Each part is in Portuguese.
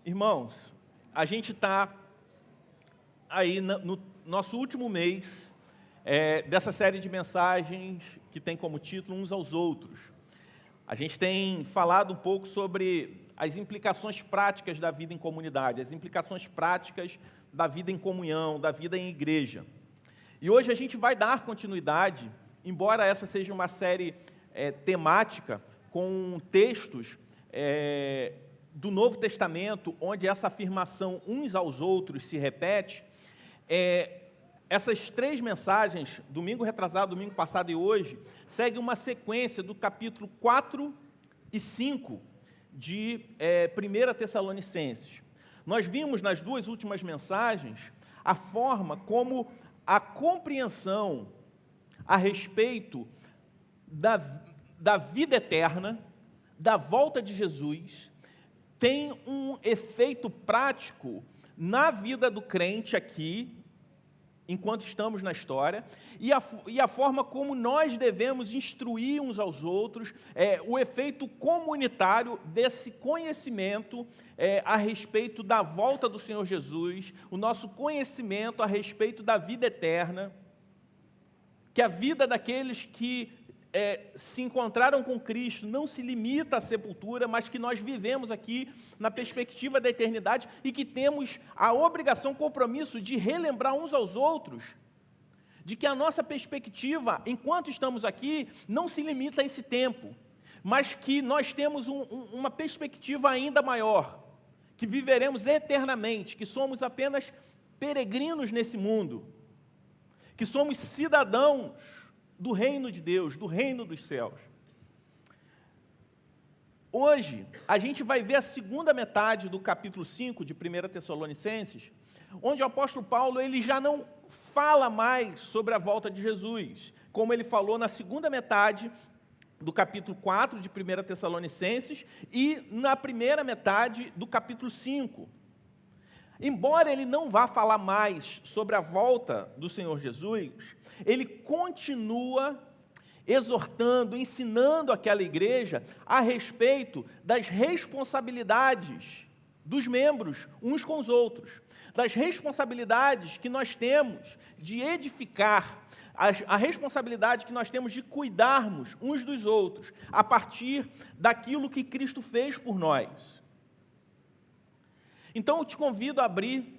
Irmãos, a gente está aí no nosso último mês dessa série de mensagens que tem como título Uns aos Outros. A gente tem falado um pouco sobre as implicações práticas da vida em comunidade, as implicações práticas da vida em comunhão, da vida em igreja. E hoje a gente vai dar continuidade, embora essa seja uma série temática com textos do Novo Testamento, onde essa afirmação uns aos outros se repete. Essas três mensagens, domingo retrasado, domingo passado e hoje, seguem uma sequência do capítulo 4 e 5 de 1 Tessalonicenses. Nós vimos nas duas últimas mensagens a forma como a compreensão a respeito da vida eterna, da volta de Jesus, tem um efeito prático na vida do crente aqui, enquanto estamos na história, e a forma como nós devemos instruir uns aos outros, o efeito comunitário desse conhecimento a respeito da volta do Senhor Jesus, o nosso conhecimento a respeito da vida eterna, que a vida daqueles que se encontraram com Cristo não se limita à sepultura, mas que nós vivemos aqui na perspectiva da eternidade e que temos a obrigação, compromisso de relembrar uns aos outros de que a nossa perspectiva, enquanto estamos aqui, não se limita a esse tempo, mas que nós temos uma perspectiva ainda maior, que viveremos eternamente, que somos apenas peregrinos nesse mundo, que somos cidadãos do reino de Deus, do reino dos céus. Hoje, a gente vai ver a segunda metade do capítulo 5 de 1 Tessalonicenses, onde o apóstolo Paulo ele já não fala mais sobre a volta de Jesus, como ele falou na segunda metade do capítulo 4 de 1 Tessalonicenses e na primeira metade do capítulo 5. Embora ele não vá falar mais sobre a volta do Senhor Jesus, ele continua exortando, ensinando aquela igreja a respeito das responsabilidades dos membros uns com os outros, das responsabilidades que nós temos de edificar, a responsabilidade que nós temos de cuidarmos uns dos outros, a partir daquilo que Cristo fez por nós. Então, eu te convido a abrir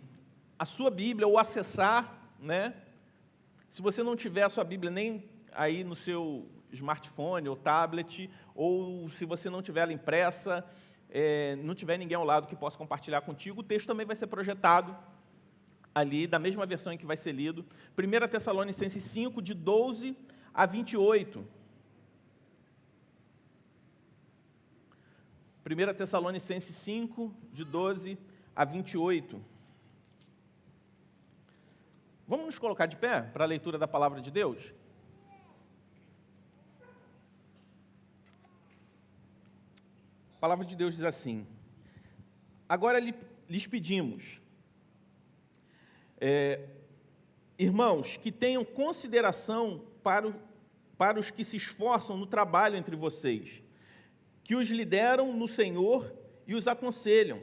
a sua Bíblia ou acessar, Se você não tiver a sua Bíblia nem aí no seu smartphone ou tablet, ou se você não tiver ela impressa, não tiver ninguém ao lado que possa compartilhar contigo, o texto também vai ser projetado ali, da mesma versão em que vai ser lido. 1 Tessalonicenses 5, de 12 a 28. 1 Tessalonicenses 5, de 12 a 28. Vamos nos colocar de pé para a leitura da palavra de Deus? A palavra de Deus diz assim: agora lhes pedimos, irmãos, que tenham consideração para os que se esforçam no trabalho entre vocês, que os lideram no Senhor e os aconselham.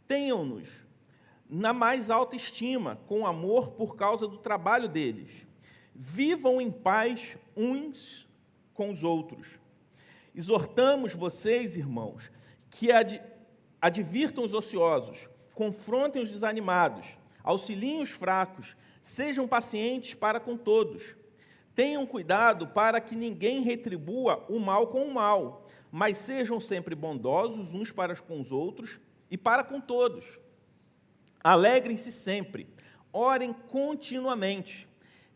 Tenham-nos na mais alta estima, com amor por causa do trabalho deles. Vivam em paz uns com os outros. Exortamos vocês, irmãos, que advirtam os ociosos, confrontem os desanimados, auxiliem os fracos, sejam pacientes para com todos. Tenham cuidado para que ninguém retribua o mal com o mal, mas sejam sempre bondosos uns para com os outros e para com todos. Alegrem-se sempre, orem continuamente,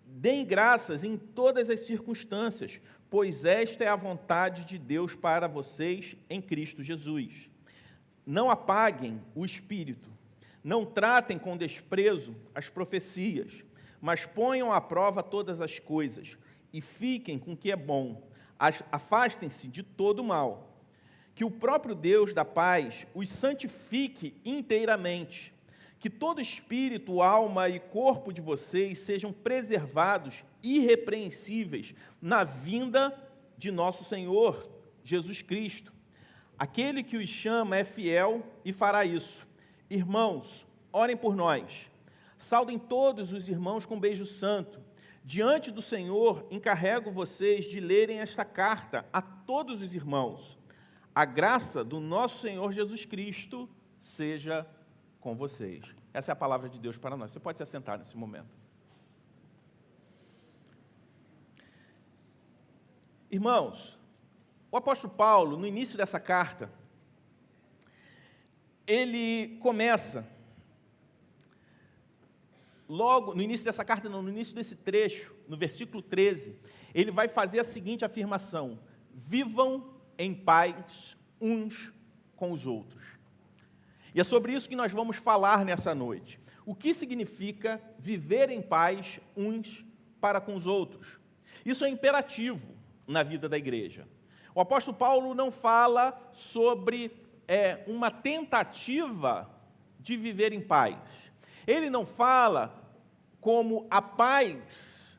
deem graças em todas as circunstâncias, pois esta é a vontade de Deus para vocês em Cristo Jesus. Não apaguem o espírito, não tratem com desprezo as profecias, mas ponham à prova todas as coisas e fiquem com o que é bom, afastem-se de todo o mal. Que o próprio Deus da paz os santifique inteiramente, que todo espírito, alma e corpo de vocês sejam preservados irrepreensíveis na vinda de nosso Senhor Jesus Cristo. Aquele que os chama é fiel e fará isso. Irmãos, orem por nós. Saudem todos os irmãos com beijo santo. Diante do Senhor, encarrego vocês de lerem esta carta a todos os irmãos. A graça do nosso Senhor Jesus Cristo seja com vocês. Essa é a palavra de Deus para nós. Você pode se assentar nesse momento. Irmãos, o apóstolo Paulo, no início dessa carta, ele começa, logo, no início dessa carta não, no início desse trecho, no versículo 13, ele vai fazer a seguinte afirmação: vivam em paz uns com os outros. E é sobre isso que nós vamos falar nessa noite. O que significa viver em paz uns para com os outros? Isso é imperativo na vida da igreja. O apóstolo Paulo não fala sobre uma tentativa de viver em paz. Ele não fala como a paz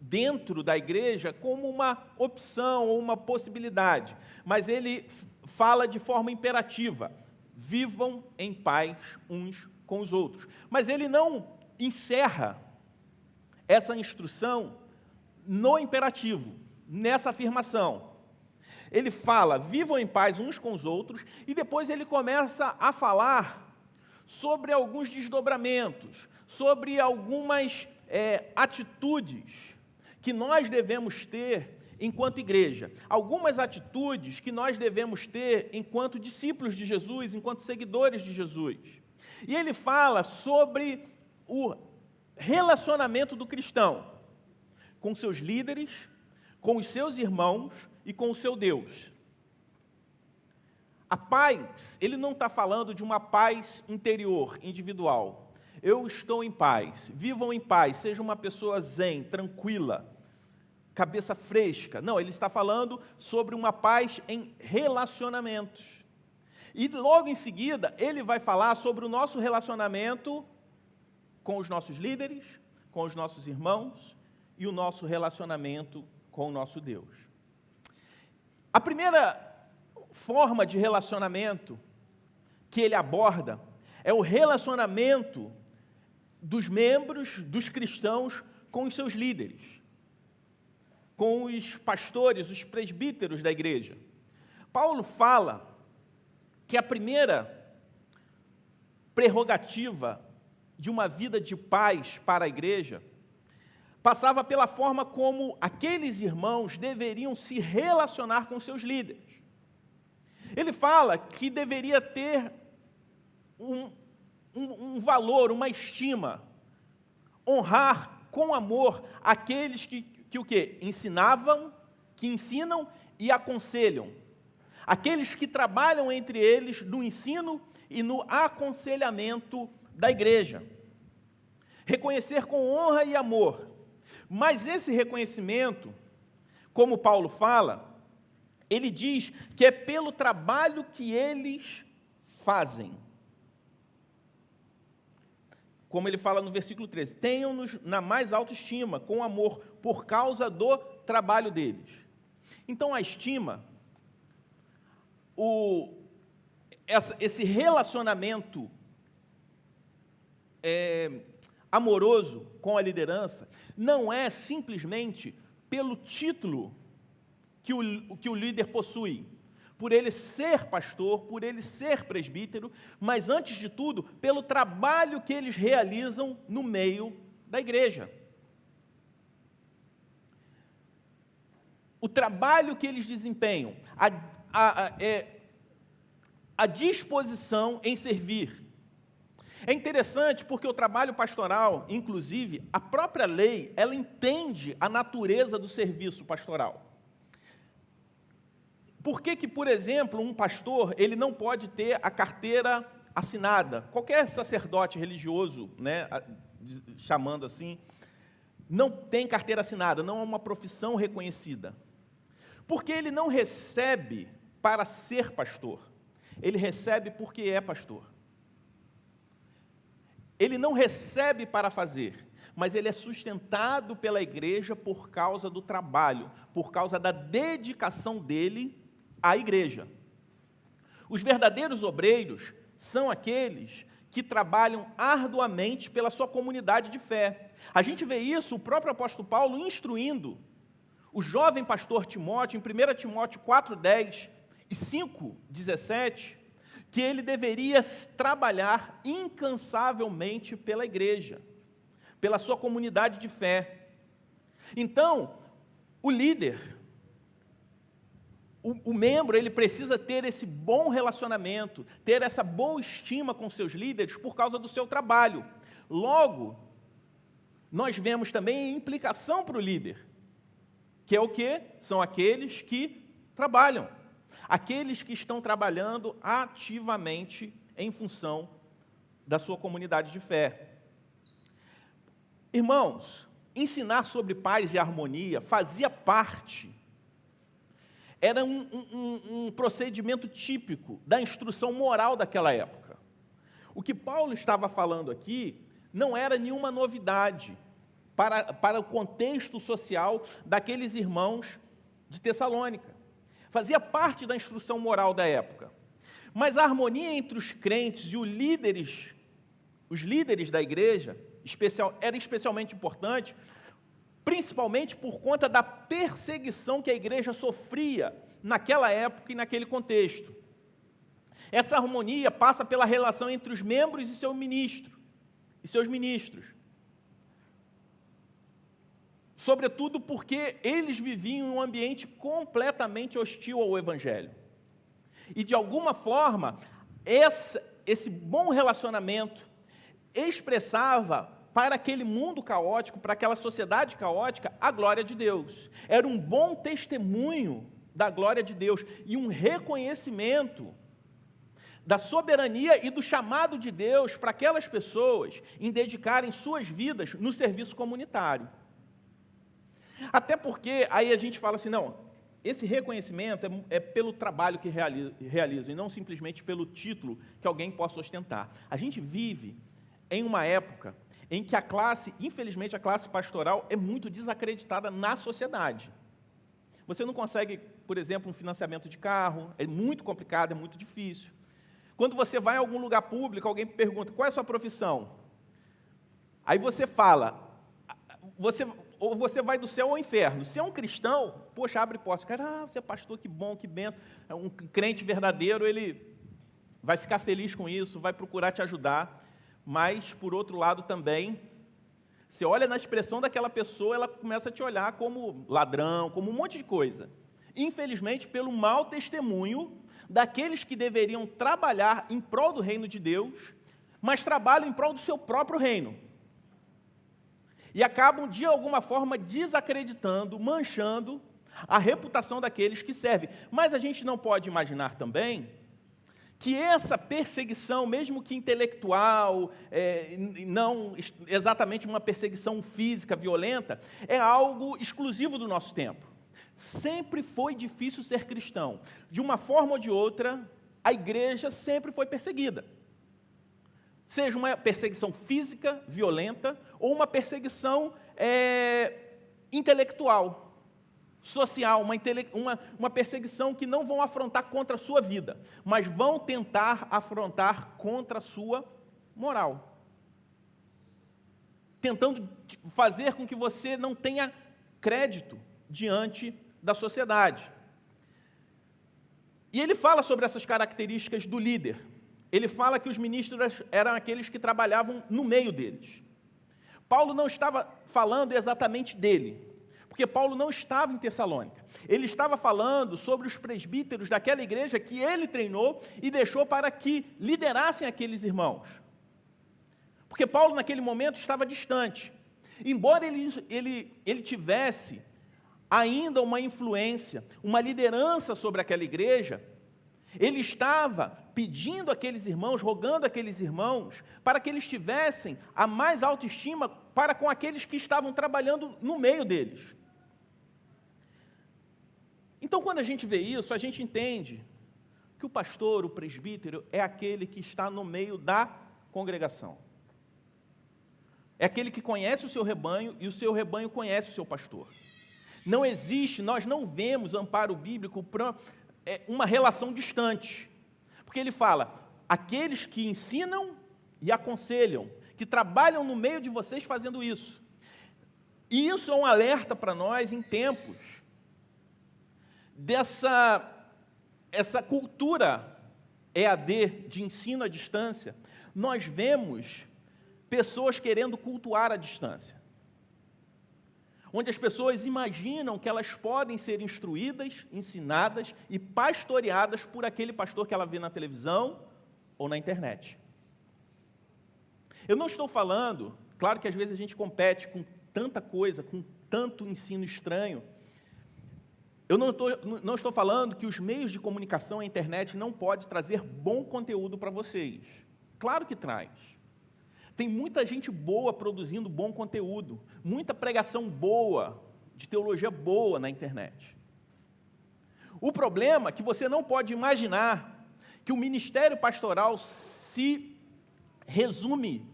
dentro da igreja como uma opção ou uma possibilidade, mas ele fala de forma imperativa: vivam em paz uns com os outros. Mas ele não encerra essa instrução no imperativo, nessa afirmação. Ele fala, vivam em paz uns com os outros, e depois ele começa a falar sobre alguns desdobramentos, sobre algumas atitudes que nós devemos ter enquanto igreja, algumas atitudes que nós devemos ter enquanto discípulos de Jesus, enquanto seguidores de Jesus. E ele fala sobre o relacionamento do cristão com seus líderes, com os seus irmãos e com o seu Deus. A paz, ele não está falando de uma paz interior, individual. Eu estou em paz, vivam em paz, seja uma pessoa zen, tranquila, cabeça fresca. Não, ele está falando sobre uma paz em relacionamentos. E logo em seguida, ele vai falar sobre o nosso relacionamento com os nossos líderes, com os nossos irmãos e o nosso relacionamento com o nosso Deus. A primeira forma de relacionamento que ele aborda é o relacionamento dos membros, dos cristãos, com os seus líderes, com os pastores, os presbíteros da igreja. Paulo fala que a primeira prerrogativa de uma vida de paz para a igreja passava pela forma como aqueles irmãos deveriam se relacionar com seus líderes. Ele fala que deveria ter um valor, uma estima, honrar com amor aqueles que o quê? Ensinavam, que ensinam e aconselham. Aqueles que trabalham entre eles no ensino e no aconselhamento da igreja. Reconhecer com honra e amor. Mas esse reconhecimento, como Paulo fala, ele diz que é pelo trabalho que eles fazem. Como ele fala no versículo 13, tenham-nos na mais alta estima, com amor, por causa do trabalho deles. Então a estima, esse relacionamento amoroso com a liderança, não é simplesmente pelo título que o líder possui, por ele ser pastor, por ele ser presbítero, mas antes de tudo, pelo trabalho que eles realizam no meio da igreja. O trabalho que eles desempenham, a disposição em servir. É interessante porque o trabalho pastoral, inclusive, a própria lei, ela entende a natureza do serviço pastoral. Por que, por exemplo, um pastor, ele não pode ter a carteira assinada? Qualquer sacerdote religioso, né, chamando assim, não tem carteira assinada, não é uma profissão reconhecida. Porque ele não recebe para ser pastor, ele recebe porque é pastor. Ele não recebe para fazer, mas ele é sustentado pela igreja por causa do trabalho, por causa da dedicação dele à igreja. Os verdadeiros obreiros são aqueles que trabalham arduamente pela sua comunidade de fé. A gente vê isso, o próprio apóstolo Paulo instruindo o jovem pastor Timóteo, em 1 Timóteo 4,10 e 5,17, que ele deveria trabalhar incansavelmente pela igreja, pela sua comunidade de fé. Então, o líder, o membro, ele precisa ter esse bom relacionamento, ter essa boa estima com seus líderes por causa do seu trabalho. Logo, nós vemos também a implicação para o líder, que é o quê? São aqueles que trabalham, aqueles que estão trabalhando ativamente em função da sua comunidade de fé. Irmãos, ensinar sobre paz e harmonia fazia parte, era um procedimento típico da instrução moral daquela época. O que Paulo estava falando aqui não era nenhuma novidade para o contexto social daqueles irmãos de Tessalônica. Fazia parte da instrução moral da época. Mas a harmonia entre os crentes e os líderes da igreja, era especialmente importante, principalmente por conta da perseguição que a igreja sofria naquela época e naquele contexto. Essa harmonia passa pela relação entre os membros e seus ministros. Sobretudo porque eles viviam em um ambiente completamente hostil ao Evangelho. E, de alguma forma, esse bom relacionamento expressava para aquele mundo caótico, para aquela sociedade caótica, a glória de Deus. Era um bom testemunho da glória de Deus e um reconhecimento da soberania e do chamado de Deus para aquelas pessoas em dedicarem suas vidas no serviço comunitário. Até porque, aí a gente fala assim, não, esse reconhecimento é pelo trabalho que realizam e não simplesmente pelo título que alguém possa ostentar. A gente vive em uma época em que infelizmente a classe pastoral é muito desacreditada na sociedade. Você não consegue, por exemplo, um financiamento de carro, é muito complicado, é muito difícil. Quando você vai a algum lugar público, alguém pergunta, qual é a sua profissão? Aí você fala, ou você vai do céu ao inferno. Se é um cristão, poxa, abre portas. Cara, você é pastor, que bom, que benção. Um crente verdadeiro, ele vai ficar feliz com isso, vai procurar te ajudar. Mas, por outro lado também, você olha na expressão daquela pessoa, ela começa a te olhar como ladrão, como um monte de coisa. Infelizmente, pelo mau testemunho daqueles que deveriam trabalhar em prol do reino de Deus, mas trabalham em prol do seu próprio reino. E acabam, de alguma forma, desacreditando, manchando a reputação daqueles que servem. Mas a gente não pode imaginar também que essa perseguição, mesmo que intelectual, não exatamente uma perseguição física, violenta, é algo exclusivo do nosso tempo. Sempre foi difícil ser cristão. De uma forma ou de outra, a igreja sempre foi perseguida. Seja uma perseguição física, violenta, ou uma perseguição intelectual, social, uma perseguição que não vão afrontar contra a sua vida, mas vão tentar afrontar contra a sua moral. Tentando fazer com que você não tenha crédito diante da sociedade. E ele fala sobre essas características do líder. Ele fala que os ministros eram aqueles que trabalhavam no meio deles. Paulo não estava falando exatamente dele, porque Paulo não estava em Tessalônica. Ele estava falando sobre os presbíteros daquela igreja que ele treinou e deixou para que liderassem aqueles irmãos. Porque Paulo, naquele momento, estava distante. Embora ele tivesse ainda uma influência, uma liderança sobre aquela igreja, ele estava pedindo àqueles irmãos, rogando àqueles irmãos, para que eles tivessem a mais alta estima para com aqueles que estavam trabalhando no meio deles. Então, quando a gente vê isso, a gente entende que o pastor, o presbítero, é aquele que está no meio da congregação. É aquele que conhece o seu rebanho e o seu rebanho conhece o seu pastor. Não existe, nós não vemos amparo bíblico para uma relação distante. Porque ele fala, aqueles que ensinam e aconselham, que trabalham no meio de vocês fazendo isso. E isso é um alerta para nós em tempos essa cultura EAD, de ensino à distância. Nós vemos pessoas querendo cultuar à distância, onde as pessoas imaginam que elas podem ser instruídas, ensinadas e pastoreadas por aquele pastor que ela vê na televisão ou na internet. Eu não estou falando, claro que às vezes a gente compete com tanta coisa, com tanto ensino estranho. Eu não estou falando que os meios de comunicação, a internet, não pode trazer bom conteúdo para vocês. Claro que traz. Tem muita gente boa produzindo bom conteúdo, muita pregação boa, de teologia boa na internet. O problema é que você não pode imaginar que o ministério pastoral se resume,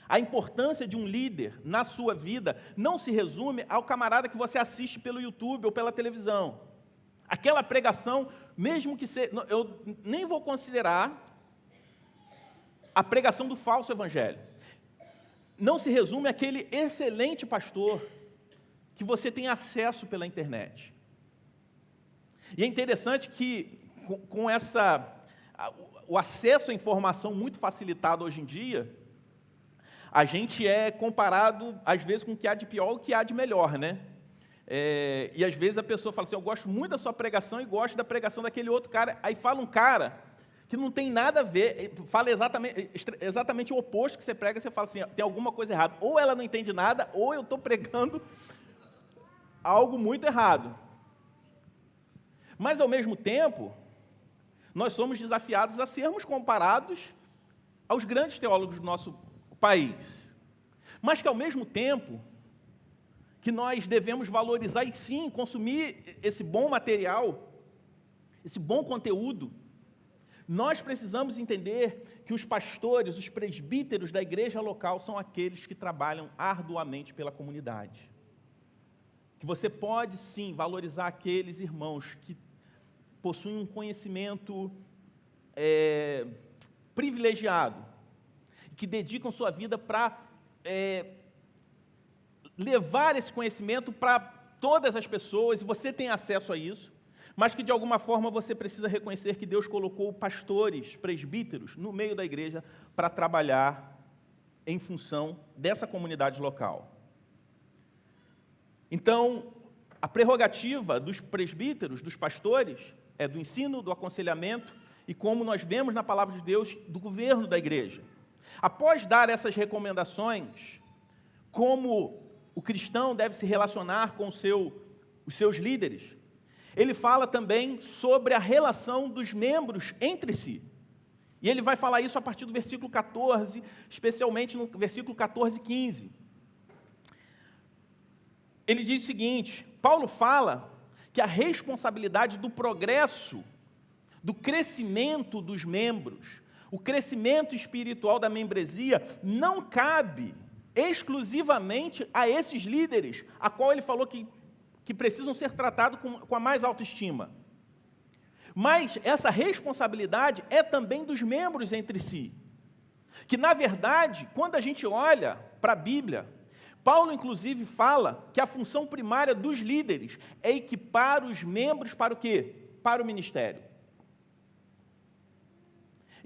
a importância de um líder na sua vida não se resume ao camarada que você assiste pelo YouTube ou pela televisão. Aquela pregação, mesmo que seja, eu nem vou considerar a pregação do falso evangelho. Não se resume àquele excelente pastor que você tem acesso pela internet. E é interessante que, com o acesso à informação muito facilitado hoje em dia, a gente é comparado, às vezes, com o que há de pior e o que há de melhor, né? E às vezes a pessoa fala assim, eu gosto muito da sua pregação e gosto da pregação daquele outro cara. Aí fala um cara que não tem nada a ver, fala exatamente o oposto que você prega, você fala assim, tem alguma coisa errada. Ou ela não entende nada, ou eu estou pregando algo muito errado. Mas, ao mesmo tempo, nós somos desafiados a sermos comparados aos grandes teólogos do nosso país. Mas que, ao mesmo tempo, que nós devemos valorizar e, sim, consumir esse bom material, esse bom conteúdo, nós precisamos entender que os pastores, os presbíteros da igreja local são aqueles que trabalham arduamente pela comunidade. Que você pode, sim, valorizar aqueles irmãos que possuem um conhecimento privilegiado, que dedicam sua vida para levar esse conhecimento para todas as pessoas, e você tem acesso a isso, mas que de alguma forma você precisa reconhecer que Deus colocou pastores, presbíteros, no meio da igreja para trabalhar em função dessa comunidade local. Então, a prerrogativa dos presbíteros, dos pastores, é do ensino, do aconselhamento e, como nós vemos na palavra de Deus, do governo da igreja. Após dar essas recomendações, como o cristão deve se relacionar com os seus líderes, ele fala também sobre a relação dos membros entre si. E ele vai falar isso a partir do versículo 14, especialmente no versículo 14 e 15. Ele diz o seguinte, Paulo fala que a responsabilidade do progresso, do crescimento dos membros, o crescimento espiritual da membresia, não cabe exclusivamente a esses líderes, a qual ele falou que precisam ser tratados com a mais alta estima. Mas essa responsabilidade é também dos membros entre si. Que, na verdade, quando a gente olha para a Bíblia, Paulo, inclusive, fala que a função primária dos líderes é equipar os membros para o quê? Para o ministério.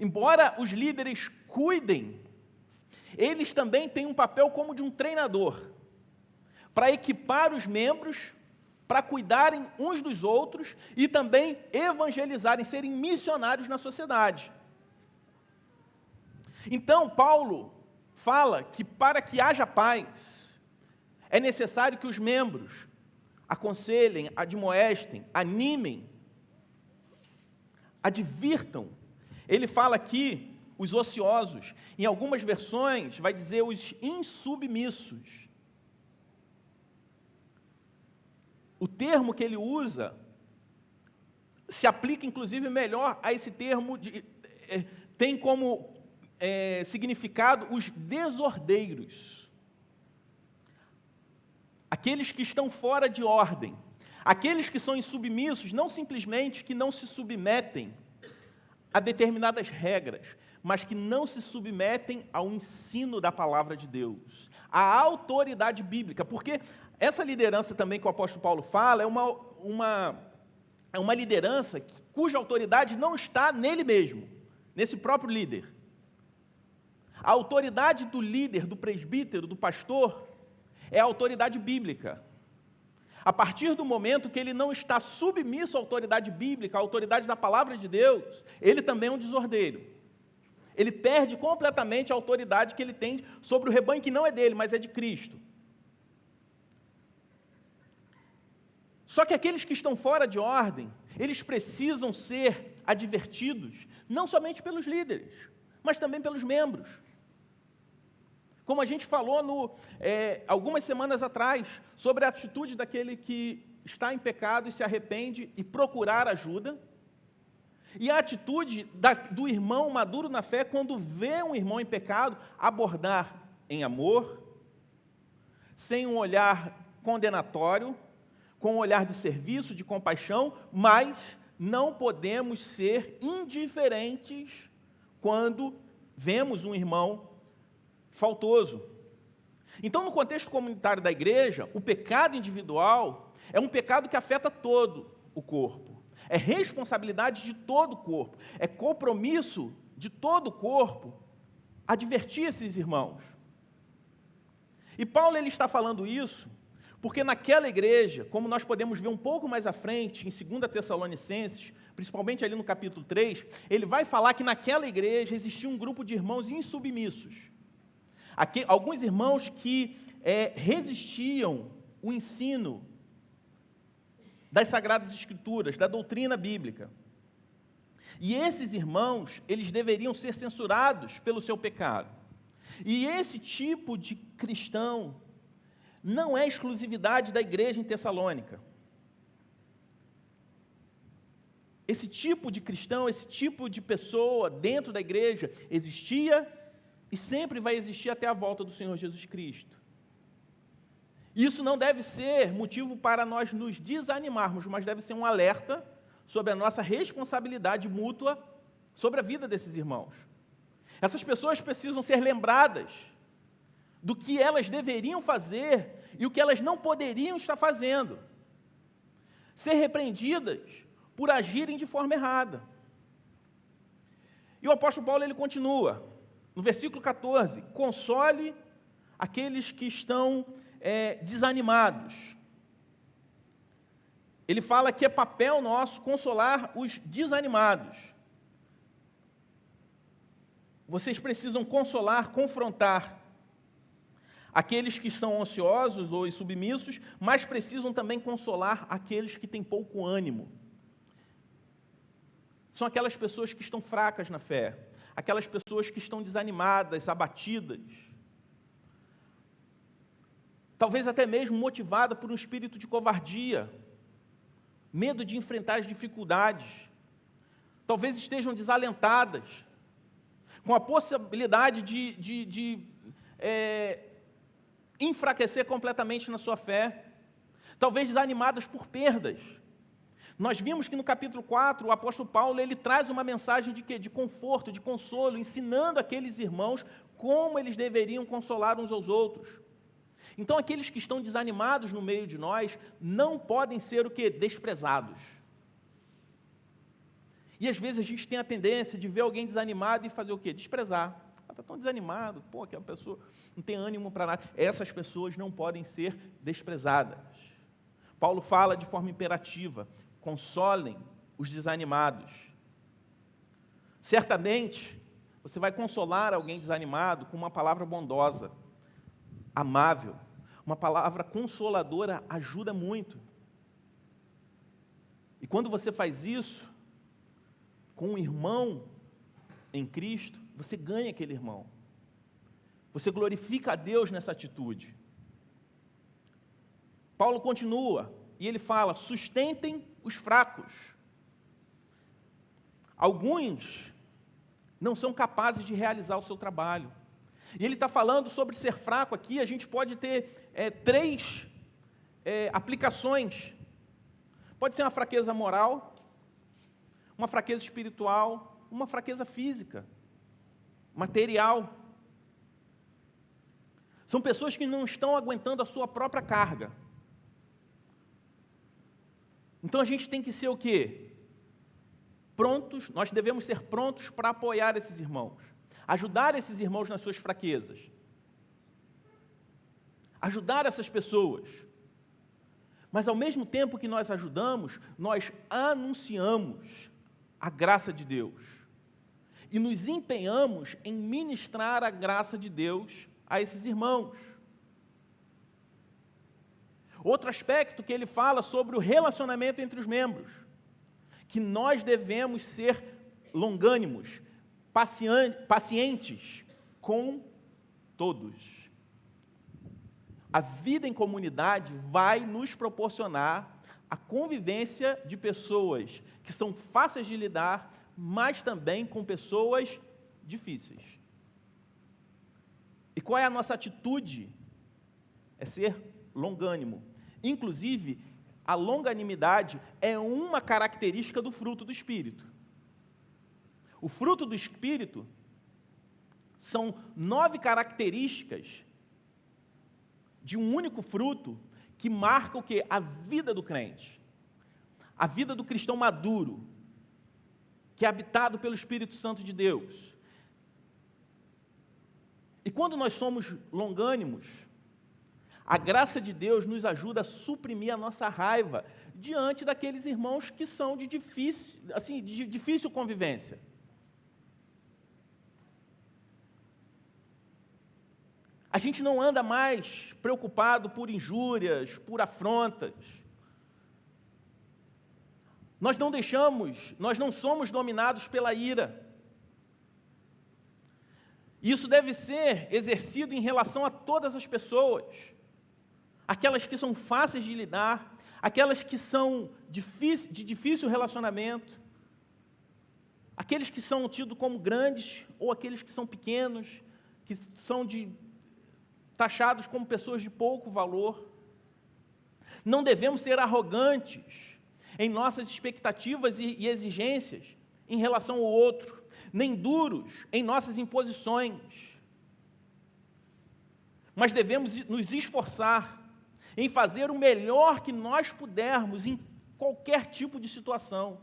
Embora os líderes cuidem, eles também têm um papel como de um treinador, para equipar os membros, para cuidarem uns dos outros e também evangelizarem, serem missionários na sociedade. Então, Paulo fala que para que haja paz, é necessário que os membros aconselhem, admoestem, animem, advirtam. Ele fala aqui os ociosos, em algumas versões vai dizer os insubmissos. O termo que ele usa se aplica, inclusive, melhor a esse termo, tem como significado os desordeiros. Aqueles que estão fora de ordem. Aqueles que são insubmissos, não simplesmente que não se submetem a determinadas regras, mas que não se submetem ao ensino da palavra de Deus, à autoridade bíblica, porque essa liderança também que o apóstolo Paulo fala é uma liderança cuja autoridade não está nele mesmo, nesse próprio líder. A autoridade do líder, do presbítero, do pastor, é a autoridade bíblica. A partir do momento que ele não está submisso à autoridade bíblica, à autoridade da palavra de Deus, ele também é um desordeiro. Ele perde completamente a autoridade que ele tem sobre o rebanho que não é dele, mas é de Cristo. Só que aqueles que estão fora de ordem, eles precisam ser advertidos, não somente pelos líderes, mas também pelos membros. Como a gente falou algumas semanas atrás, sobre a atitude daquele que está em pecado e se arrepende e procurar ajuda, e a atitude do irmão maduro na fé, quando vê um irmão em pecado, abordar em amor, sem um olhar condenatório, com um olhar de serviço, de compaixão, mas não podemos ser indiferentes quando vemos um irmão faltoso. Então, no contexto comunitário da igreja, o pecado individual é um pecado que afeta todo o corpo. É responsabilidade de todo o corpo. É compromisso de todo o corpo advertir esses irmãos. E Paulo ele está falando isso porque naquela igreja, como nós podemos ver um pouco mais à frente, em 2 Tessalonicenses, principalmente ali no capítulo 3, ele vai falar que naquela igreja existia um grupo de irmãos insubmissos. Alguns irmãos que resistiam o ensino das Sagradas Escrituras, da doutrina bíblica. E esses irmãos, eles deveriam ser censurados pelo seu pecado. E esse tipo de cristão não é exclusividade da igreja em Tessalônica. Esse tipo de cristão, esse tipo de pessoa dentro da igreja existia e sempre vai existir até a volta do Senhor Jesus Cristo. Isso não deve ser motivo para nós nos desanimarmos, mas deve ser um alerta sobre a nossa responsabilidade mútua sobre a vida desses irmãos. Essas pessoas precisam ser lembradas do que elas deveriam fazer e o que elas não poderiam estar fazendo. Ser repreendidas por agirem de forma errada. E o apóstolo Paulo ele continua, no versículo 14, console aqueles que estão desanimados. Ele fala que é papel nosso consolar os desanimados. Vocês precisam consolar, confrontar aqueles que são ansiosos ou insubmissos, mas precisam também consolar aqueles que têm pouco ânimo. São aquelas pessoas que estão fracas na fé, aquelas pessoas que estão desanimadas, abatidas, talvez até mesmo motivadas por um espírito de covardia, medo de enfrentar as dificuldades, talvez estejam desalentadas, com a possibilidade de enfraquecer completamente na sua fé, talvez desanimadas por perdas. Nós vimos que no capítulo 4, o apóstolo Paulo, ele traz uma mensagem de quê? De conforto, de consolo, ensinando aqueles irmãos como eles deveriam consolar uns aos outros. Então, aqueles que estão desanimados no meio de nós, não podem ser o quê? Desprezados. E às vezes a gente tem a tendência de ver alguém desanimado e fazer o quê? Desprezar. Está tão desanimado, aquela pessoa não tem ânimo para nada. Essas pessoas não podem ser desprezadas. Paulo fala de forma imperativa, consolem os desanimados. Certamente, você vai consolar alguém desanimado com uma palavra bondosa, amável. Uma palavra consoladora ajuda muito. E quando você faz isso com um irmão em Cristo, você ganha aquele irmão. Você glorifica a Deus nessa atitude. Paulo continua, e ele fala, sustentem os fracos. Alguns não são capazes de realizar o seu trabalho. E ele está falando sobre ser fraco aqui, a gente pode ter três aplicações. Pode ser uma fraqueza moral, uma fraqueza espiritual, uma fraqueza física, material. São pessoas que não estão aguentando a sua própria carga. Então a gente tem que ser o quê? Prontos, nós devemos ser prontos para apoiar esses irmãos, ajudar esses irmãos nas suas fraquezas, ajudar essas pessoas. Mas ao mesmo tempo que nós ajudamos, nós anunciamos a graça de Deus e nos empenhamos em ministrar a graça de Deus a esses irmãos. Outro aspecto que ele fala sobre o relacionamento entre os membros, que nós devemos ser longânimos, pacientes com todos. A vida em comunidade vai nos proporcionar a convivência de pessoas que são fáceis de lidar, mas também com pessoas difíceis. E qual é a nossa atitude? É ser longânimo. Inclusive, a longanimidade é uma característica do fruto do Espírito. O fruto do Espírito são 9 características de um único fruto que marca o quê? A vida do crente. A vida do cristão maduro, que é habitado pelo Espírito Santo de Deus. E quando nós somos longânimos, a graça de Deus nos ajuda a suprimir a nossa raiva diante daqueles irmãos que são de difícil convivência. A gente não anda mais preocupado por injúrias, por afrontas. Nós não somos dominados pela ira. Isso deve ser exercido em relação a todas as pessoas. Aquelas que são fáceis de lidar, aquelas que são de difícil relacionamento, aqueles que são tidos como grandes ou aqueles que são pequenos, que são taxados como pessoas de pouco valor. Não devemos ser arrogantes em nossas expectativas e exigências em relação ao outro, nem duros em nossas imposições, mas devemos nos esforçar em fazer o melhor que nós pudermos em qualquer tipo de situação.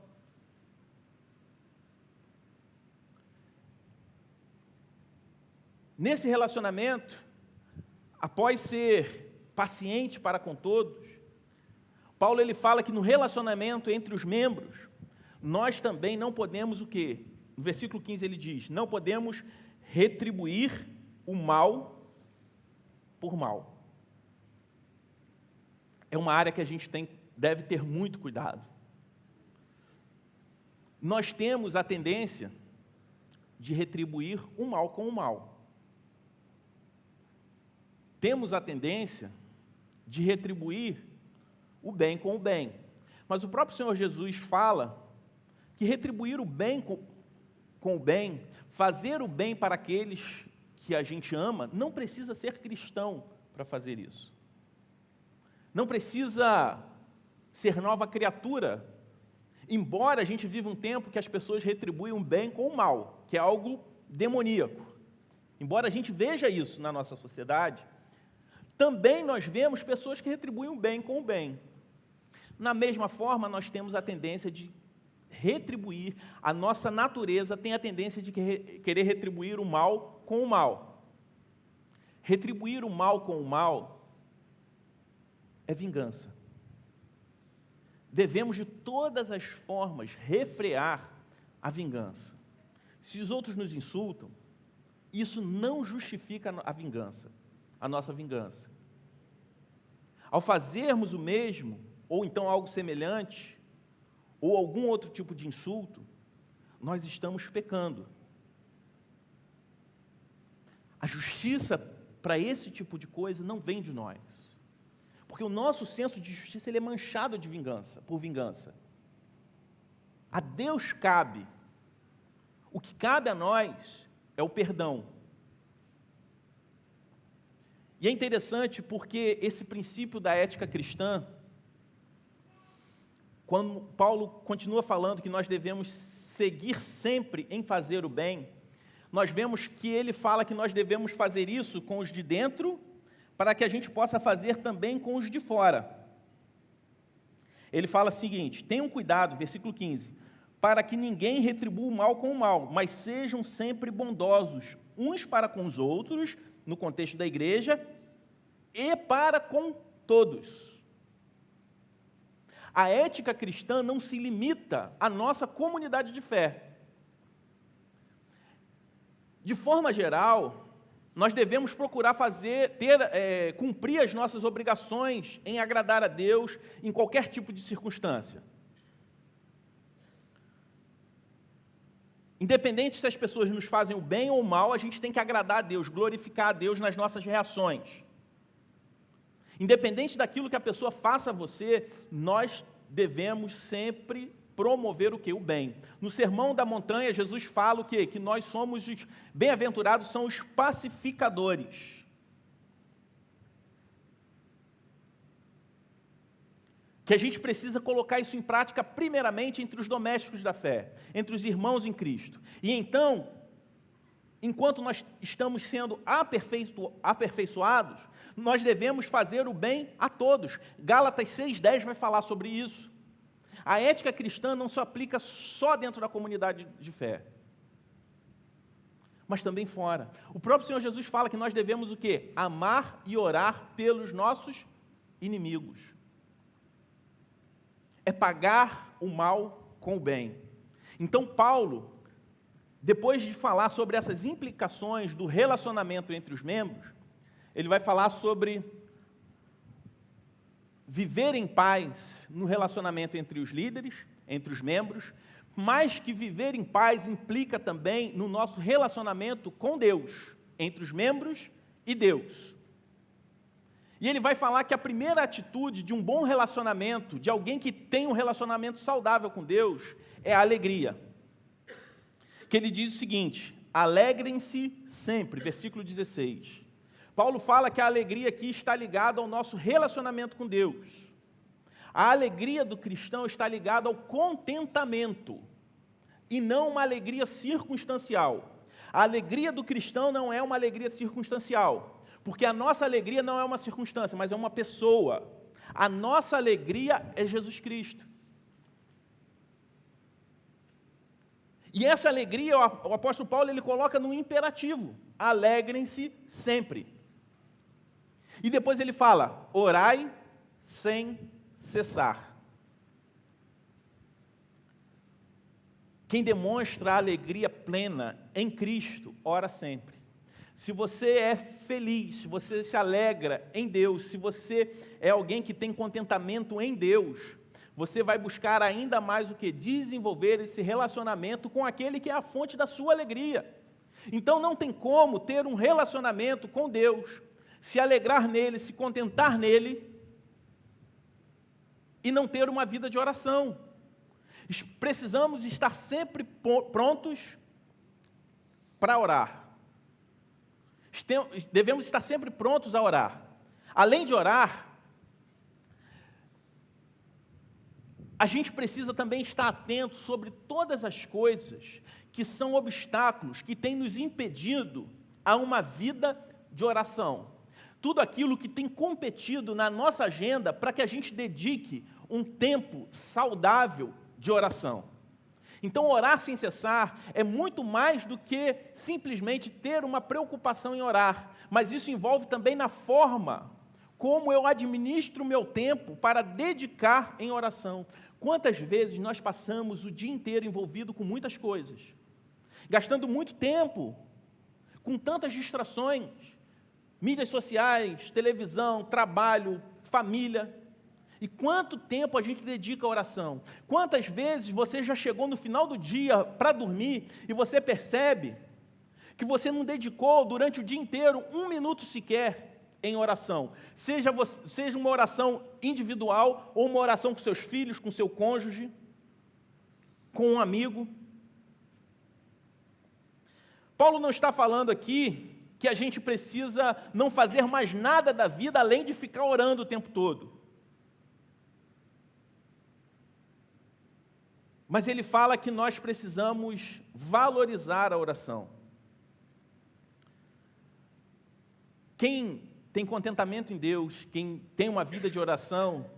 Nesse relacionamento, após ser paciente para com todos, Paulo ele fala que no relacionamento entre os membros, nós também não podemos o quê? No versículo 15 ele diz, não podemos retribuir o mal por mal. É uma área que a gente deve ter muito cuidado. Nós temos a tendência de retribuir o mal com o mal. Temos a tendência de retribuir o bem com o bem. Mas o próprio Senhor Jesus fala que retribuir o bem com o bem, fazer o bem para aqueles que a gente ama, não precisa ser cristão para fazer isso. Não precisa ser nova criatura, embora a gente viva um tempo que as pessoas retribuem o bem com o mal, que é algo demoníaco. Embora a gente veja isso na nossa sociedade, também nós vemos pessoas que retribuem o bem com o bem. Na mesma forma, nós temos a tendência de retribuir, a nossa natureza tem a tendência de querer retribuir o mal com o mal. Retribuir o mal com o mal é vingança. Devemos de todas as formas refrear a vingança. Se os outros nos insultam, isso não justifica a vingança, a nossa vingança. Ao fazermos o mesmo, ou então algo semelhante, ou algum outro tipo de insulto, nós estamos pecando. A justiça para esse tipo de coisa não vem de nós. Porque o nosso senso de justiça ele é manchado de vingança, por vingança. A Deus cabe. O que cabe a nós é o perdão. E é interessante porque esse princípio da ética cristã, quando Paulo continua falando que nós devemos seguir sempre em fazer o bem, nós vemos que ele fala que nós devemos fazer isso com os de dentro, para que a gente possa fazer também com os de fora. Ele fala o seguinte: tenham cuidado, versículo 15, para que ninguém retribua o mal com o mal, mas sejam sempre bondosos, uns para com os outros, no contexto da igreja, e para com todos. A ética cristã não se limita à nossa comunidade de fé. De forma geral, nós devemos procurar cumprir as nossas obrigações em agradar a Deus em qualquer tipo de circunstância. Independente se as pessoas nos fazem o bem ou o mal, a gente tem que agradar a Deus, glorificar a Deus nas nossas reações. Independente daquilo que a pessoa faça a você, nós devemos sempre promover o quê? O bem. No Sermão da Montanha, Jesus fala o quê? Que nós somos os bem-aventurados, são os pacificadores. Que a gente precisa colocar isso em prática primeiramente entre os domésticos da fé, entre os irmãos em Cristo. E então, enquanto nós estamos sendo aperfeiçoados, nós devemos fazer o bem a todos. Gálatas 6,10 vai falar sobre isso. A ética cristã não se aplica só dentro da comunidade de fé, mas também fora. O próprio Senhor Jesus fala que nós devemos o quê? Amar e orar pelos nossos inimigos. É pagar o mal com o bem. Então Paulo, depois de falar sobre essas implicações do relacionamento entre os membros, ele vai falar sobre viver em paz no relacionamento entre os líderes, entre os membros, mas que viver em paz implica também no nosso relacionamento com Deus, entre os membros e Deus. E ele vai falar que a primeira atitude de um bom relacionamento, de alguém que tem um relacionamento saudável com Deus, é a alegria. Que ele diz o seguinte: alegrem-se sempre, versículo 16. Paulo fala que a alegria aqui está ligada ao nosso relacionamento com Deus. A alegria do cristão está ligada ao contentamento, e não uma alegria circunstancial. A alegria do cristão não é uma alegria circunstancial, porque a nossa alegria não é uma circunstância, mas é uma pessoa. A nossa alegria é Jesus Cristo. E essa alegria, o apóstolo Paulo, ele coloca no imperativo: alegrem-se sempre. E depois ele fala: orai sem cessar. Quem demonstra a alegria plena em Cristo, ora sempre. Se você é feliz, se você se alegra em Deus, se você é alguém que tem contentamento em Deus, você vai buscar ainda mais o que? Desenvolver esse relacionamento com aquele que é a fonte da sua alegria. Então não tem como ter um relacionamento com Deus, se alegrar nele, se contentar nele, e não ter uma vida de oração. Precisamos estar sempre prontos para orar. Devemos estar sempre prontos a orar. Além de orar, a gente precisa também estar atento sobre todas as coisas que são obstáculos, que têm nos impedido a uma vida de oração. Tudo aquilo que tem competido na nossa agenda para que a gente dedique um tempo saudável de oração. Então, orar sem cessar é muito mais do que simplesmente ter uma preocupação em orar, mas isso envolve também na forma como eu administro o meu tempo para dedicar em oração. Quantas vezes nós passamos o dia inteiro envolvido com muitas coisas, gastando muito tempo com tantas distrações, mídias sociais, televisão, trabalho, família. E quanto tempo a gente dedica à oração? Quantas vezes você já chegou no final do dia para dormir e você percebe que você não dedicou durante o dia inteiro 1 minuto sequer em oração? Seja uma oração individual ou uma oração com seus filhos, com seu cônjuge, com um amigo. Paulo não está falando aqui que a gente precisa não fazer mais nada da vida além de ficar orando o tempo todo. Mas ele fala que nós precisamos valorizar a oração. Quem tem contentamento em Deus, quem tem uma vida de oração,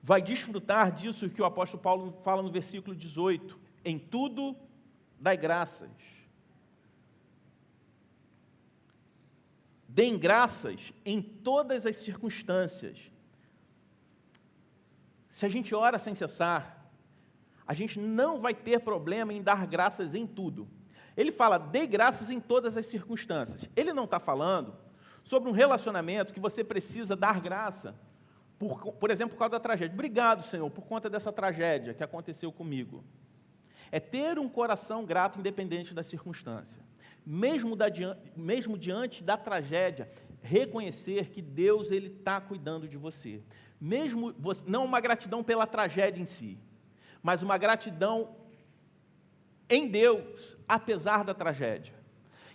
vai desfrutar disso que o apóstolo Paulo fala no versículo 18. Em tudo, dai graças. Deem graças em todas as circunstâncias. Se a gente ora sem cessar, a gente não vai ter problema em dar graças em tudo. Ele fala, dê graças em todas as circunstâncias. Ele não está falando sobre um relacionamento que você precisa dar graça, por exemplo, por causa da tragédia. Obrigado, Senhor, por conta dessa tragédia que aconteceu comigo. É ter um coração grato independente da circunstância. Mesmo diante da tragédia, reconhecer que Deus está cuidando de você. Não uma gratidão pela tragédia em si, mas uma gratidão em Deus, apesar da tragédia.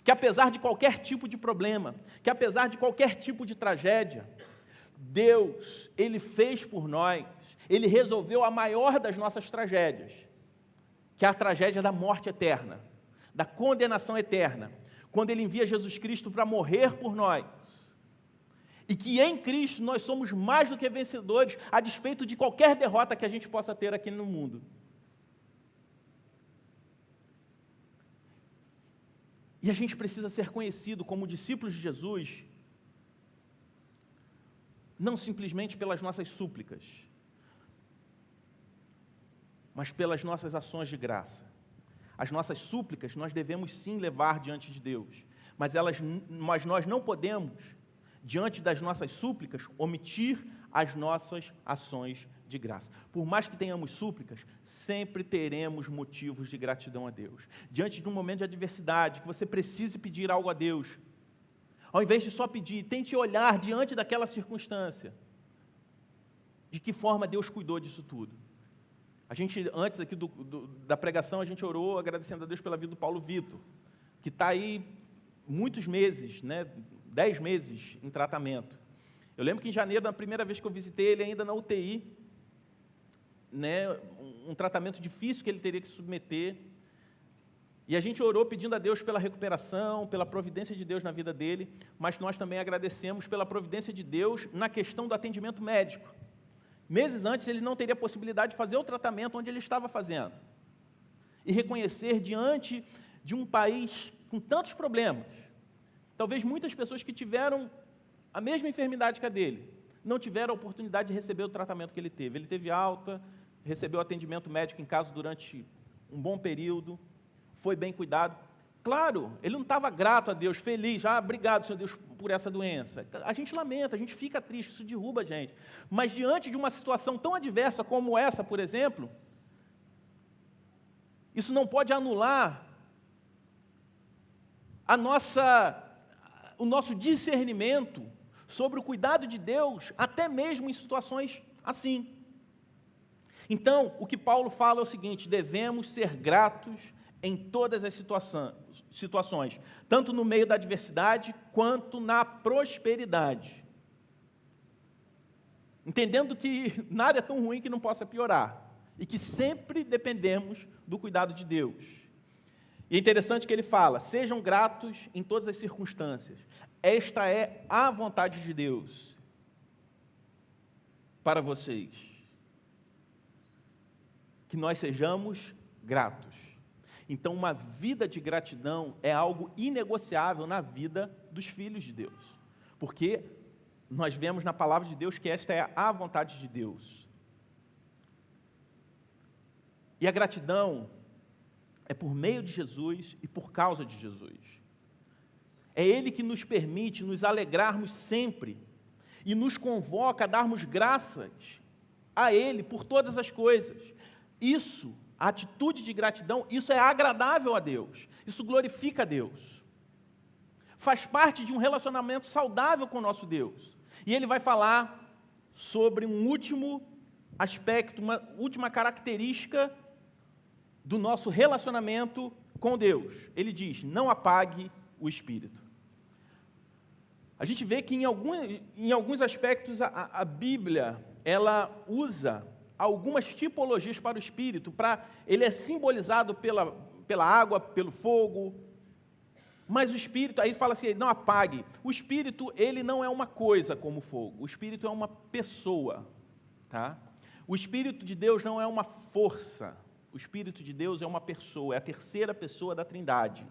Que apesar de qualquer tipo de problema, que apesar de qualquer tipo de tragédia, Deus, Ele fez por nós, Ele resolveu a maior das nossas tragédias, que é a tragédia da morte eterna, da condenação eterna, quando Ele envia Jesus Cristo para morrer por nós. E que em Cristo nós somos mais do que vencedores, a despeito de qualquer derrota que a gente possa ter aqui no mundo. E a gente precisa ser conhecido como discípulos de Jesus, não simplesmente pelas nossas súplicas, mas pelas nossas ações de graça. As nossas súplicas nós devemos sim levar diante de Deus, mas nós não podemos, diante das nossas súplicas, omitir as nossas ações de graça. Por mais que tenhamos súplicas, sempre teremos motivos de gratidão a Deus. Diante de um momento de adversidade, que você precise pedir algo a Deus, ao invés de só pedir, tente olhar diante daquela circunstância, de que forma Deus cuidou disso tudo. A gente, antes aqui da pregação, a gente orou agradecendo a Deus pela vida do Paulo Vitor, que está aí muitos meses, 10 meses em tratamento. Eu lembro que em janeiro, na primeira vez que eu visitei ele, ainda na UTI, um tratamento difícil que ele teria que submeter, e a gente orou pedindo a Deus pela recuperação, pela providência de Deus na vida dele, mas nós também agradecemos pela providência de Deus na questão do atendimento médico. Meses antes, ele não teria possibilidade de fazer o tratamento onde ele estava fazendo. E reconhecer diante de um país com tantos problemas, talvez muitas pessoas que tiveram a mesma enfermidade que a dele, não tiveram a oportunidade de receber o tratamento que ele teve. Ele teve alta, recebeu atendimento médico em casa durante um bom período, foi bem cuidado. Claro, ele não estava grato a Deus, feliz, obrigado, Senhor Deus, por essa doença. A gente lamenta, a gente fica triste, isso derruba a gente. Mas diante de uma situação tão adversa como essa, por exemplo, isso não pode anular o nosso discernimento sobre o cuidado de Deus, até mesmo em situações assim. Então, o que Paulo fala é o seguinte: devemos ser gratos em todas as situações, tanto no meio da adversidade, quanto na prosperidade. Entendendo que nada é tão ruim que não possa piorar, e que sempre dependemos do cuidado de Deus. E é interessante que ele fala, sejam gratos em todas as circunstâncias. Esta é a vontade de Deus para vocês. Que nós sejamos gratos. Então, uma vida de gratidão é algo inegociável na vida dos filhos de Deus. Porque nós vemos na palavra de Deus que esta é a vontade de Deus. E a gratidão é por meio de Jesus e por causa de Jesus. É Ele que nos permite nos alegrarmos sempre e nos convoca a darmos graças a Ele por todas as coisas. Isso, a atitude de gratidão, isso é agradável a Deus, isso glorifica a Deus. Faz parte de um relacionamento saudável com o nosso Deus. E ele vai falar sobre um último aspecto, uma última característica do nosso relacionamento com Deus. Ele diz, não apague o espírito. A gente vê que em alguns aspectos a Bíblia, ela usa algumas tipologias para o Espírito, ele é simbolizado pela água, pelo fogo, mas o Espírito, aí fala assim, não apague. O Espírito, ele não é uma coisa como o fogo, o Espírito é uma pessoa, tá? O Espírito de Deus não é uma força, o Espírito de Deus é uma pessoa, é a terceira pessoa da Trindade.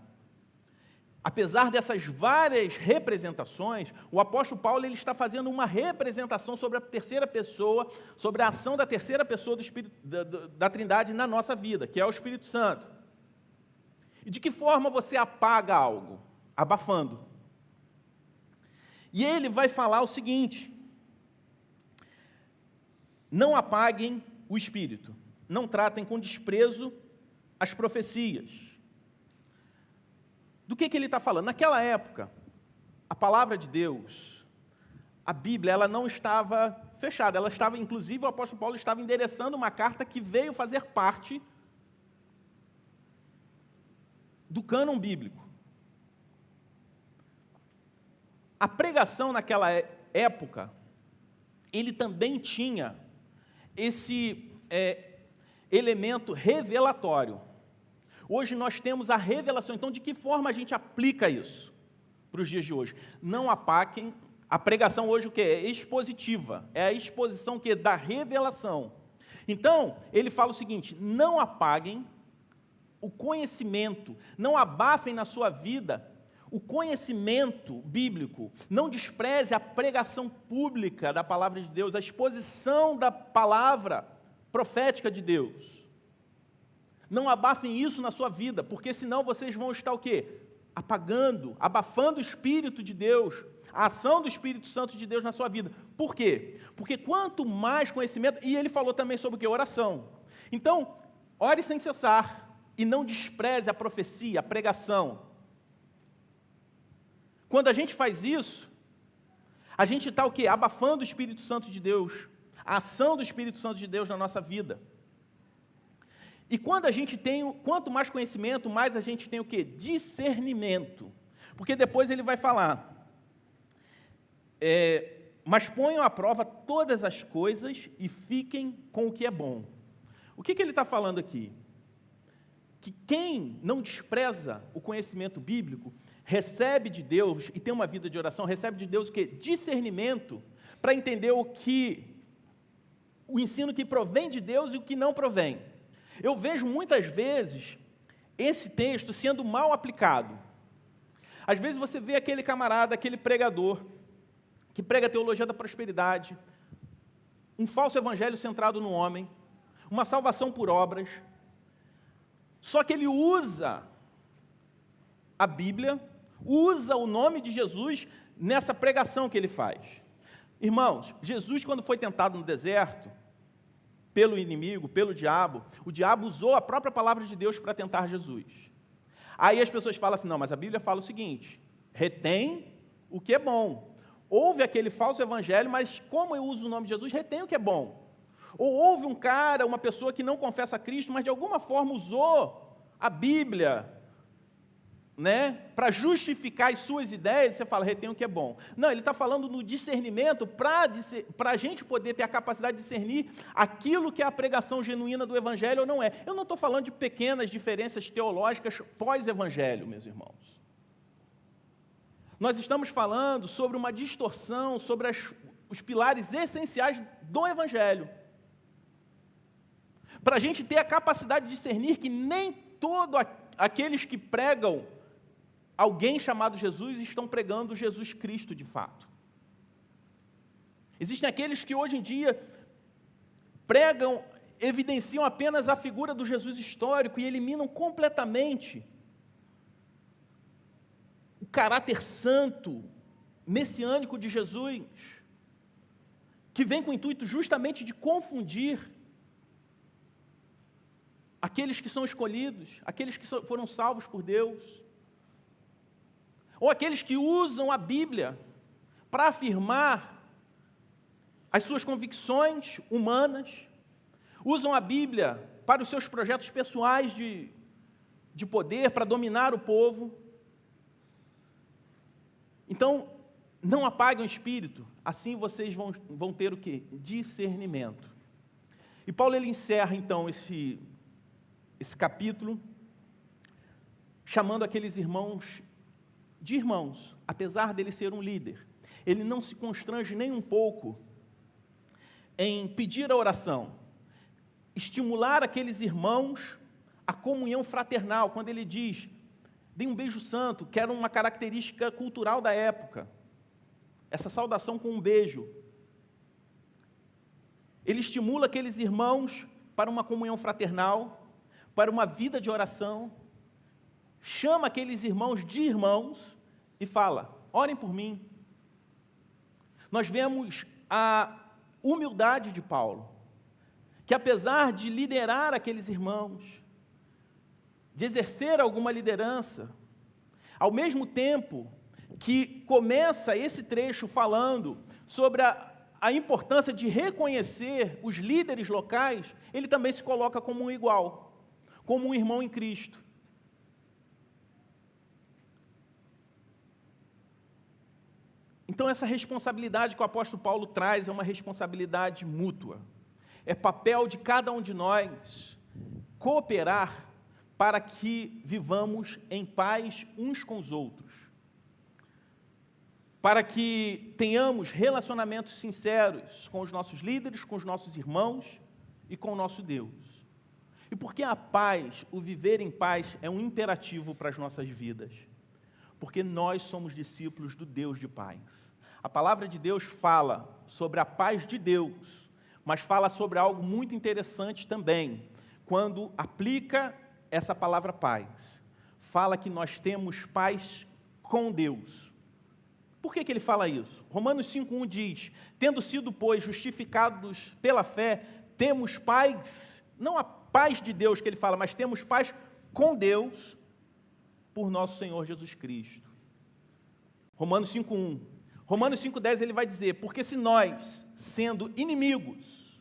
Apesar dessas várias representações, o apóstolo Paulo ele está fazendo uma representação sobre a terceira pessoa, sobre a ação da terceira pessoa do Espírito, da Trindade na nossa vida, que é o Espírito Santo. E de que forma você apaga algo? Abafando. E ele vai falar o seguinte: não apaguem o Espírito, não tratem com desprezo as profecias. Do que ele está falando? Naquela época, a palavra de Deus, a Bíblia, ela não estava fechada, ela estava, inclusive, o apóstolo Paulo estava endereçando uma carta que veio fazer parte do cânon bíblico. A pregação naquela época, ele também tinha esse elemento revelatório. Hoje nós temos a revelação. Então, de que forma a gente aplica isso para os dias de hoje? Não apaguem. A pregação hoje o que é? Expositiva. É a exposição que da revelação. Então, ele fala o seguinte: não apaguem o conhecimento, não abafem na sua vida o conhecimento bíblico, não despreze a pregação pública da palavra de Deus, a exposição da palavra profética de Deus. Não abafem isso na sua vida, porque senão vocês vão estar o quê? Apagando, abafando o Espírito de Deus, a ação do Espírito Santo de Deus na sua vida. Por quê? Porque quanto mais conhecimento, e ele falou também sobre o quê? Oração. Então, ore sem cessar, e não despreze a profecia, a pregação. Quando a gente faz isso, a gente está o quê? Abafando o Espírito Santo de Deus, a ação do Espírito Santo de Deus na nossa vida. E quando a gente tem, quanto mais conhecimento, mais a gente tem o quê? Discernimento. Porque depois ele vai falar, mas ponham à prova todas as coisas e fiquem com o que é bom. O que ele está falando aqui? Que quem não despreza o conhecimento bíblico, recebe de Deus, e tem uma vida de oração, recebe de Deus o quê? Discernimento, para entender o ensino que provém de Deus e o que não provém. Eu vejo muitas vezes esse texto sendo mal aplicado. Às vezes você vê aquele camarada, aquele pregador, que prega a teologia da prosperidade, um falso evangelho centrado no homem, uma salvação por obras, só que ele usa a Bíblia, usa o nome de Jesus nessa pregação que ele faz. Irmãos, Jesus, quando foi tentado no deserto, pelo inimigo, pelo diabo, o diabo usou a própria palavra de Deus para tentar Jesus. Aí as pessoas falam assim, não, mas a Bíblia fala o seguinte, retém o que é bom. Houve aquele falso evangelho, mas como eu uso o nome de Jesus, retém o que é bom. Ou houve um cara, uma pessoa que não confessa a Cristo, mas de alguma forma usou a Bíblia, para justificar as suas ideias, você fala, retém o que é bom. Não, ele está falando no discernimento para a gente poder ter a capacidade de discernir aquilo que é a pregação genuína do Evangelho ou não é. Eu não estou falando de pequenas diferenças teológicas pós-Evangelho, meus irmãos. Nós estamos falando sobre uma distorção, sobre os pilares essenciais do Evangelho. Para a gente ter a capacidade de discernir que nem todos aqueles que pregam alguém chamado Jesus estão pregando Jesus Cristo de fato. Existem aqueles que hoje em dia pregam, evidenciam apenas a figura do Jesus histórico e eliminam completamente o caráter santo, messiânico de Jesus, que vem com o intuito justamente de confundir aqueles que são escolhidos, aqueles que foram salvos por Deus, ou aqueles que usam a Bíblia para afirmar as suas convicções humanas, usam a Bíblia para os seus projetos pessoais de poder, para dominar o povo. Então, não apaguem o espírito, assim vocês vão ter o quê? Discernimento. E Paulo ele encerra então esse capítulo chamando aqueles irmãos de irmãos, apesar dele ser um líder. Ele não se constrange nem um pouco em pedir a oração, estimular aqueles irmãos a comunhão fraternal, quando ele diz, dê um beijo santo, que era uma característica cultural da época, essa saudação com um beijo. Ele estimula aqueles irmãos para uma comunhão fraternal, para uma vida de oração, chama aqueles irmãos de irmãos e fala, orem por mim. Nós vemos a humildade de Paulo, que apesar de liderar aqueles irmãos, de exercer alguma liderança, ao mesmo tempo que começa esse trecho falando sobre a importância de reconhecer os líderes locais, ele também se coloca como um igual, como um irmão em Cristo. Então, essa responsabilidade que o apóstolo Paulo traz é uma responsabilidade mútua. É papel de cada um de nós cooperar para que vivamos em paz uns com os outros, para que tenhamos relacionamentos sinceros com os nossos líderes, com os nossos irmãos e com o nosso Deus. E porque a paz, o viver em paz, é um imperativo para as nossas vidas, porque nós somos discípulos do Deus de paz. A palavra de Deus fala sobre a paz de Deus, mas fala sobre algo muito interessante também, quando aplica essa palavra paz. Fala que nós temos paz com Deus. Por que ele fala isso? Romanos 5,1 diz, tendo sido, pois, justificados pela fé, temos paz, não a paz de Deus que ele fala, mas temos paz com Deus, por nosso Senhor Jesus Cristo. Romanos 5,1. Romanos 5,10 ele vai dizer, porque se nós, sendo inimigos,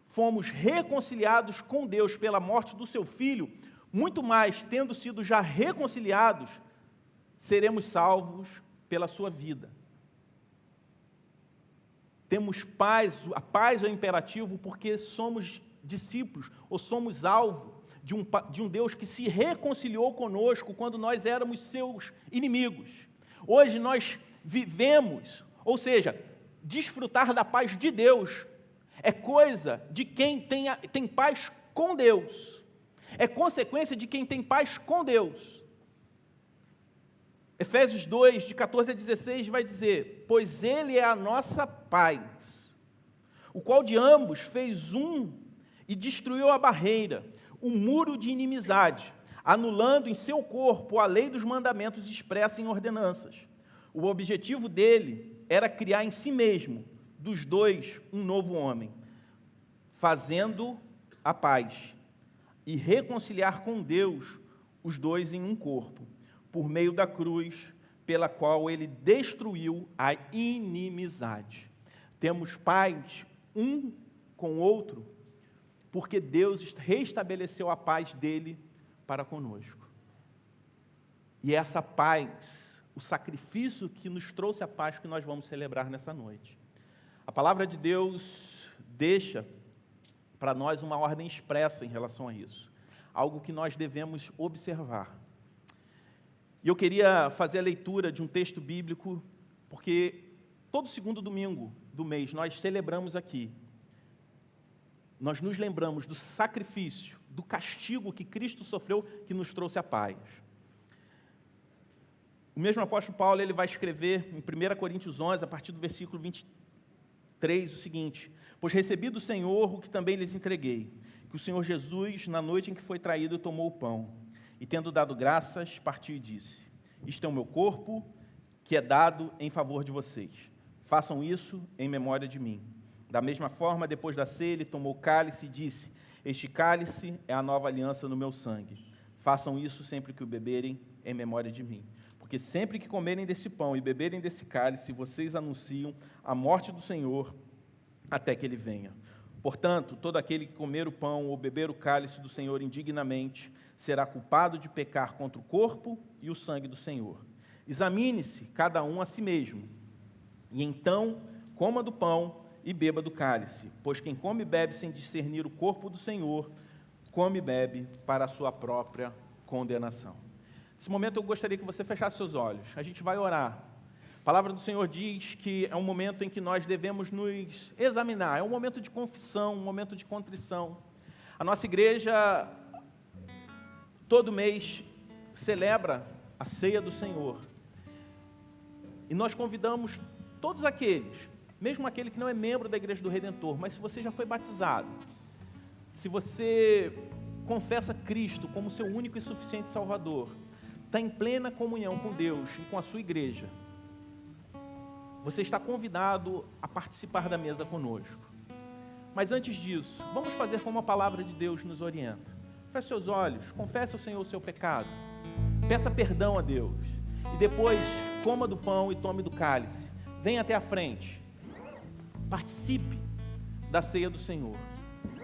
fomos reconciliados com Deus pela morte do seu Filho, muito mais, tendo sido já reconciliados, seremos salvos pela sua vida. Temos paz, a paz é o imperativo porque somos discípulos, ou somos alvo de um Deus que se reconciliou conosco quando nós éramos seus inimigos. Hoje nós vivemos, ou seja, desfrutar da paz de Deus é coisa de quem tem paz com Deus, é consequência de quem tem paz com Deus. Efésios 2, de 14 a 16, vai dizer, pois Ele é a nossa paz, o qual de ambos fez um e destruiu a barreira, o muro de inimizade, anulando em seu corpo a lei dos mandamentos expressa em ordenanças. O objetivo dele era criar em si mesmo, dos dois, um novo homem, fazendo a paz e reconciliar com Deus os dois em um corpo, por meio da cruz, pela qual ele destruiu a inimizade. Temos paz um com o outro, porque Deus restabeleceu a paz dele para conosco. E essa paz, o sacrifício que nos trouxe a paz que nós vamos celebrar nessa noite. A palavra de Deus deixa para nós uma ordem expressa em relação a isso, algo que nós devemos observar. E eu queria fazer a leitura de um texto bíblico, porque todo segundo domingo do mês nós celebramos aqui, nós nos lembramos do sacrifício, do castigo que Cristo sofreu, que nos trouxe a paz. O mesmo apóstolo Paulo ele vai escrever em 1 Coríntios 11, a partir do versículo 23, o seguinte, pois recebi do Senhor o que também lhes entreguei, que o Senhor Jesus, na noite em que foi traído, tomou o pão, e tendo dado graças, partiu e disse, isto é o meu corpo, que é dado em favor de vocês. Façam isso em memória de mim. Da mesma forma, depois da ceia, ele tomou o cálice e disse, este cálice é a nova aliança no meu sangue. Façam isso sempre que o beberem em memória de mim. Porque sempre que comerem desse pão e beberem desse cálice, vocês anunciam a morte do Senhor até que ele venha. Portanto, todo aquele que comer o pão ou beber o cálice do Senhor indignamente será culpado de pecar contra o corpo e o sangue do Senhor. Examine-se cada um a si mesmo, e então coma do pão e beba do cálice, pois quem come e bebe sem discernir o corpo do Senhor, come e bebe para a sua própria condenação. Nesse momento eu gostaria que você fechasse seus olhos, a gente vai orar. A palavra do Senhor diz que é um momento em que nós devemos nos examinar, é um momento de confissão, um momento de contrição. A nossa igreja, todo mês, celebra a ceia do Senhor. E nós convidamos todos aqueles, mesmo aquele que não é membro da Igreja do Redentor, mas se você já foi batizado, se você confessa Cristo como seu único e suficiente Salvador, está em plena comunhão com Deus e com a sua igreja, você está convidado a participar da mesa conosco. Mas antes disso, vamos fazer como a palavra de Deus nos orienta. Feche seus olhos, confesse ao Senhor o seu pecado, peça perdão a Deus, e depois coma do pão e tome do cálice. Venha até a frente, participe da ceia do Senhor.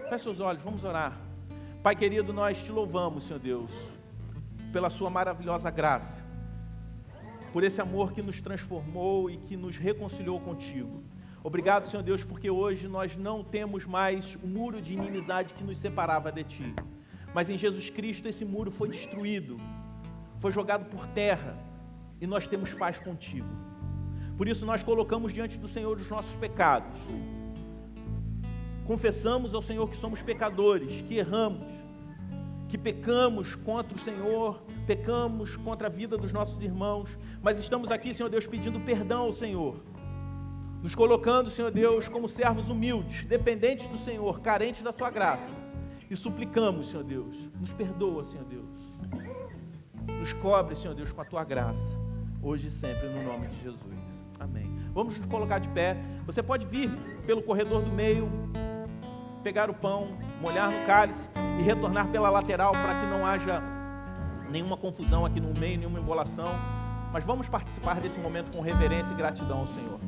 Feche seus olhos, vamos orar. Pai querido, nós te louvamos, Senhor Deus, pela sua maravilhosa graça, por esse amor que nos transformou e que nos reconciliou contigo. Obrigado, Senhor Deus, porque hoje nós não temos mais o muro de inimizade que nos separava de Ti, mas em Jesus Cristo esse muro foi destruído, foi jogado por terra e nós temos paz contigo. Por isso nós colocamos diante do Senhor os nossos pecados, confessamos ao Senhor que somos pecadores, que erramos, que pecamos contra o Senhor, pecamos contra a vida dos nossos irmãos, mas estamos aqui, Senhor Deus, pedindo perdão ao Senhor, nos colocando, Senhor Deus, como servos humildes, dependentes do Senhor, carentes da Tua graça, e suplicamos, Senhor Deus, nos perdoa, Senhor Deus, nos cobre, Senhor Deus, com a Tua graça, hoje e sempre, no nome de Jesus. Amém. Vamos nos colocar de pé. Você pode vir pelo corredor do meio, pegar o pão, molhar no cálice e retornar pela lateral para que não haja nenhuma confusão aqui no meio, nenhuma embolação. Mas vamos participar desse momento com reverência e gratidão ao Senhor.